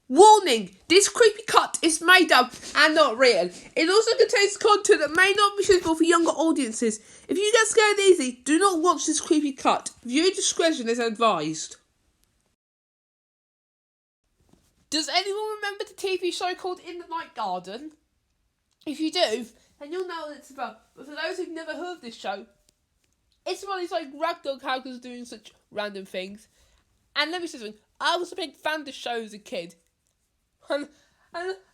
Warning! This creepy cut is made up and not real. It also contains content that may not be suitable for younger audiences. If you get scared easily, do not watch this creepy cut. Viewer discretion is advised. Does anyone remember the TV show called In the Night Garden? If you do, then you'll know what it's about. But for those who've never heard of this show, it's about these ragdoll characters doing such random things. And let me say something, I was a big fan of this show as a kid. And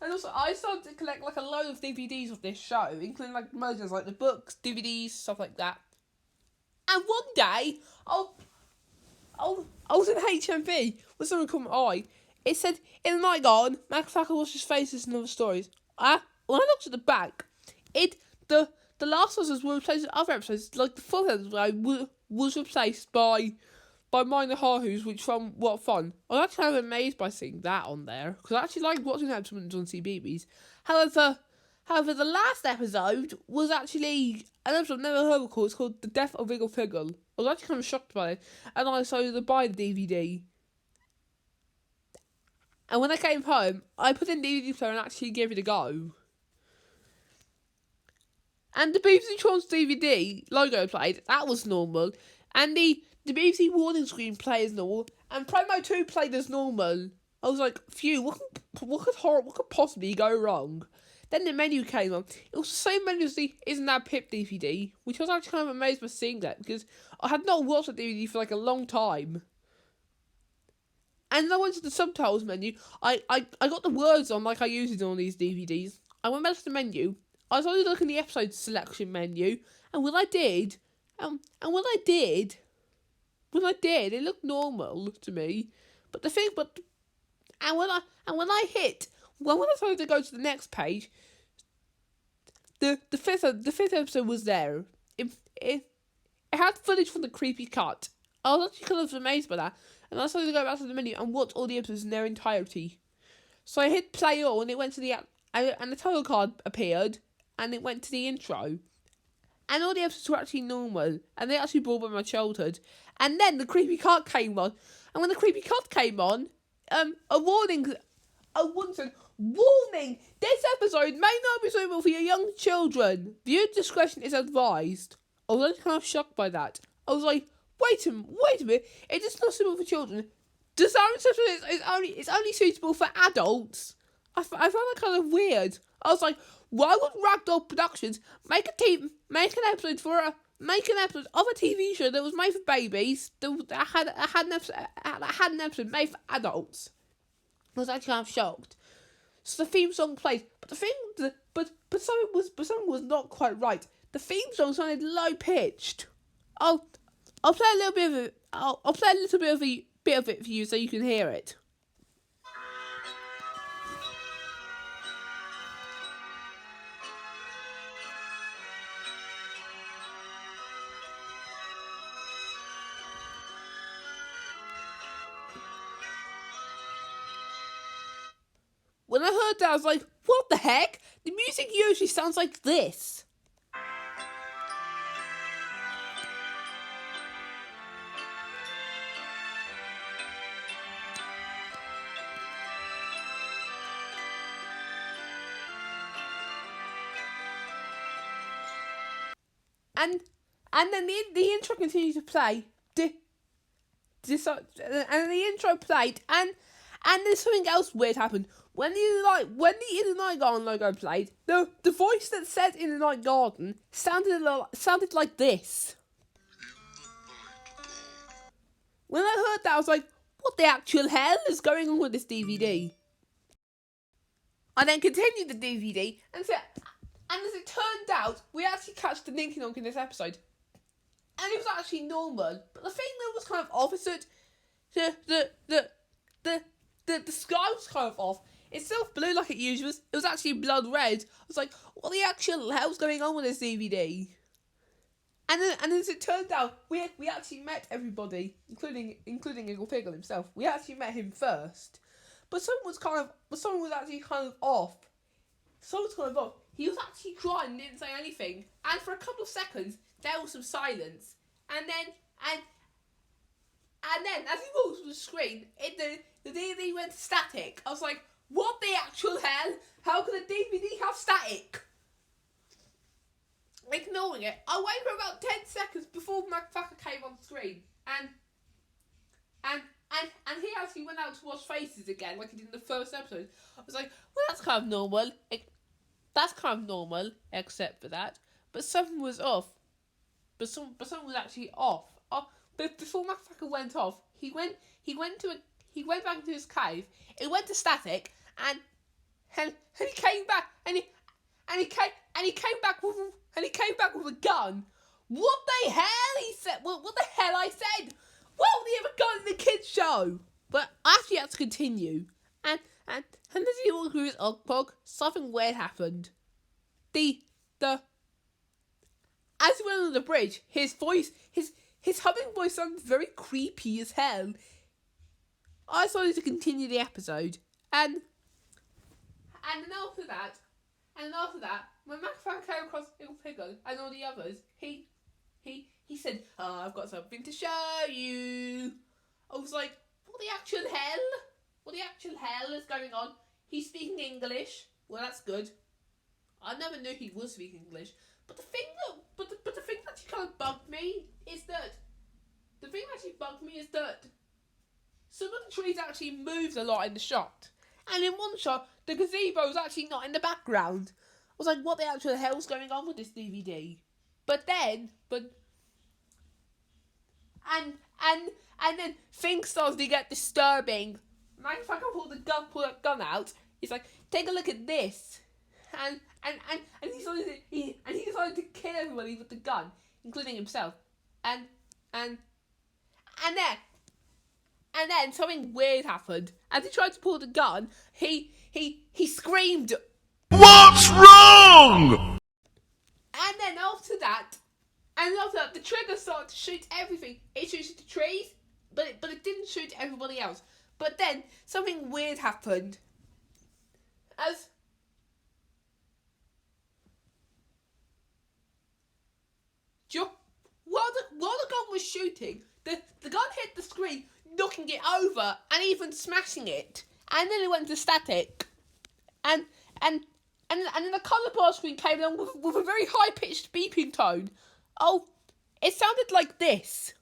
also, I started to collect a load of DVDs of this show, including mergers, the books, DVDs, stuff like that. And one day, I was in HMV with someone called I. It said, In the Night Garden, Max Packer washes faces and other stories. When I looked at the back, the last episodes were replaced with other episodes. The fourth episode was replaced by Minor Hahoos, which from What Fun. I was actually kind of amazed by seeing that on there, because I actually liked watching episodes on CBeebies. However, the last episode was actually an episode I've never heard before. It's called The Death of Igglepiggle. I was actually kind of shocked by it, and I decided to buy the DVD. And when I came home, I put in the DVD player and actually gave it a go. And the BBC Trons DVD logo played, that was normal. And the BBC warning screen played as normal. And Promo 2 played as normal. I was like, phew, what could possibly go wrong? Then the menu came on. It was the same menu as the Isn't That Pip DVD, which I was actually kind of amazed by seeing that, because I had not watched the DVD for a long time. And then I went to the subtitles menu. I got the words on I usually on these DVDs. I went back to the menu. I started looking at the episode selection menu, and when I did, it looked normal to me. But when I started to go to the next page, the fifth episode was there. It had footage from the creepy cut. I was actually kind of amazed by that, and I started to go back to the menu and watch all the episodes in their entirety. So I hit play all, and it went to and the title card appeared, and it went to the intro. And all the episodes were actually normal, and they actually brought back my childhood. And then the creepy cut came on, and when the creepy cut came on, a warning said, Warning! This episode may not be suitable for your young children. Viewer discretion is advised. I was kind of shocked by that. I was like, wait a minute, it is not suitable for children. Does that mean it's only suitable for adults? I found that kind of weird. I was like, why would Ragdoll Productions make an episode of a TV show that was made for babies that had an episode made for adults? I was actually kind of shocked. So the theme song played, but something was not quite right. The theme song sounded low pitched. I'll play a little bit of it. I'll play a little bit of it for you so you can hear it. When I heard that, I was like, what the heck? The music usually sounds like this. And then the intro continued to play. And the intro played, and there's something else weird happened. When the In the Night Garden logo played, the voice that said In the Night Garden sounded like this. When I heard that, I was like, what the actual hell is going on with this DVD? I then continued the DVD, and as it turned out, we actually catch the Ninky Nonk in this episode. And it was actually normal. But the thing that was kind of off is that the sky was kind of off. It's still blue like it usually was. It was actually blood red. I was like, what the actual hell's going on with this DVD? And as it turned out, we actually met everybody, including Igglepiggle himself. We actually met him first. But someone was actually kind of off. He was actually crying and didn't say anything. And for a couple of seconds, there was some silence. And then as he walked to the screen, the DVD went static. I was like, what the actual hell? How can a DVD have static? Ignoring it, I waited for about 10 seconds before Motherfucker came on screen, and he actually went out to wash faces again, like he did in the first episode. I was like, well, that's kind of normal. That's kind of normal, except for that. But something was off. But something was actually off. But before Motherfucker went off, he went back into his cave. It went to static, and he came back, and he came back with a gun. What the hell? He said. What the hell I said? Well, he have a gun in the kids show. But I actually had to continue, and as he walked through his Igglepiggle, something weird happened. As he went on the bridge, his humming voice sounded very creepy as hell. I decided to continue the episode, and then after that, when Motherfucker came across Igglepiggle and all the others, he said, "Oh, I've got something to show you." I was like, what the actual hell? What the actual hell is going on? He's speaking English. Well, that's good. I never knew he was speaking English. But the thing that actually kind of bugged me is that some of the trees actually moved a lot in the shot. And in one shot, the gazebo was actually not in the background. I was like, what the actual hell's going on with this DVD? And then things started to get disturbing. Motherfucker pulled that gun out. He's like, take a look at this. And he decided to kill everybody with the gun, including himself. And then something weird happened. As he tried to pull the gun, he screamed, "What's wrong?" And then after that, the trigger started to shoot everything. It shoots the trees, but it didn't shoot everybody else. But then something weird happened. While the gun was shooting, the gun hit the screen, knocking it over and even smashing it. And then it went to static. And then the colour bar screen came along with a very high pitched beeping tone. Oh, it sounded like this.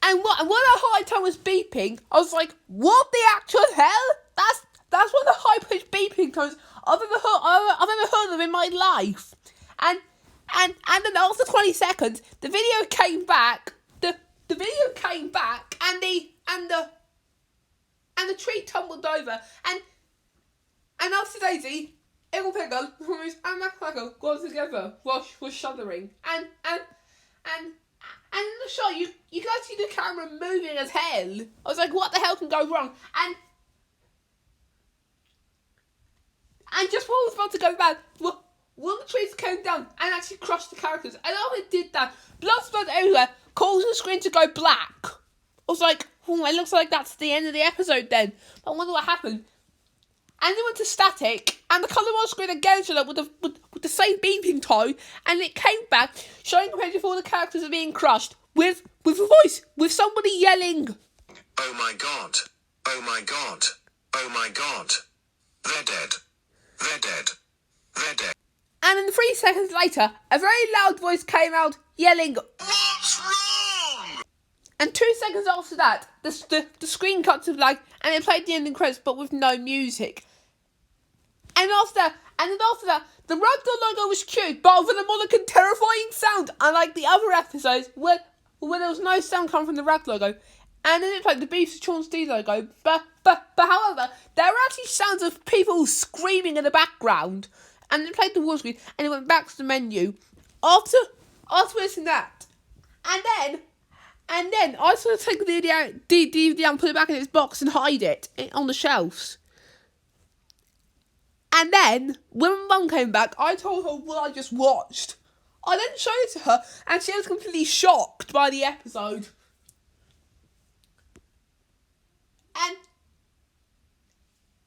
And while that high tone was beeping, I was like, what the actual hell? That's one of the high pitched beeping tones I've ever heard of in my life. And then after 20 seconds, the video came back. The video came back, and the tree tumbled over, and after Daisy, Igglepiggle, and Motherfucker got together, was shuddering, and in the shot, you can see the camera moving as hell. I was like, what the hell can go wrong? And just while I was about to go bad, one of the trees came down and actually crushed the characters. And after it did that, blood spurted everywhere, causing the screen to go black. I was like, it looks like that's the end of the episode then. I wonder what happened. And it went to static, and the colour on screen again showed up with the same beeping tone, and it came back, showing a page of all the characters are being crushed, with a voice, with somebody yelling, "Oh my god, oh my god, oh my god, they're dead, they're dead, they're dead." And then 3 seconds later, a very loud voice came out, yelling, "What's wrong?" And 2 seconds after that, the screen cut to black, and it played the ending credits, but with no music. And then after that, the Ragdoll logo was cute, but with a monochrome terrifying sound, unlike the other episodes where there was no sound coming from the Rag logo. And then it played the Beefs of Chauncey D logo, but however, there were actually sounds of people screaming in the background. And it played the wall screen, and it went back to the menu. After listening to that, and then I sort of take the DVD and put it back in its box and hide it on the shelves. And then, when my mum came back, I told her what I just watched. I then showed it to her, and she was completely shocked by the episode.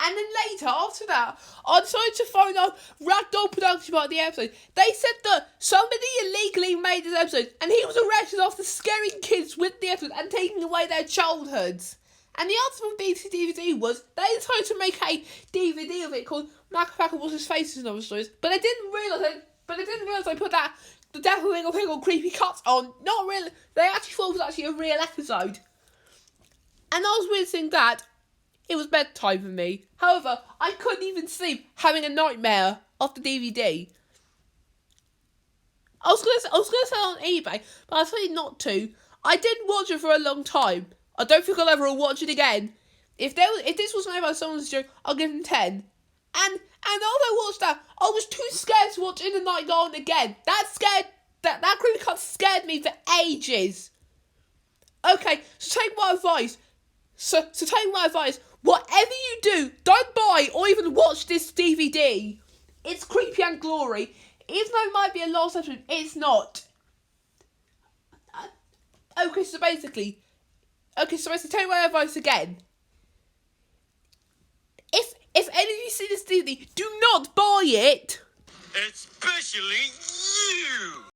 And then later, after that, I decided to phone up Ragdoll Production about the episode. They said that somebody illegally made this episode, and he was arrested after scaring kids with the episode and taking away their childhoods. And the answer from BBC DVD was they decided to make a DVD of it called Macapaca Watches Faces and Other Stories, but they didn't realise they put that the Death of Igglepiggle Creepycuts on. Not really. They actually thought it was actually a real episode. And I was witnessing that. It was bedtime for me. However, I couldn't even sleep, having a nightmare of the DVD. I was gonna sell it on eBay, but I decided not to. I didn't watch it for a long time. I don't think I'll ever watch it again. If this was made by someone's joke, I'll give them 10. And after I watched that, I was too scared to watch In the Night Gone again. That creepy cut scared me for ages. Okay, so take my advice. So take my advice. Whatever you do, don't buy or even watch this DVD. It's creepy and glory. Even though it might be a lost episode, it's not. Okay, so basically, take my advice again. If any of you see this DVD, do not buy it. Especially you.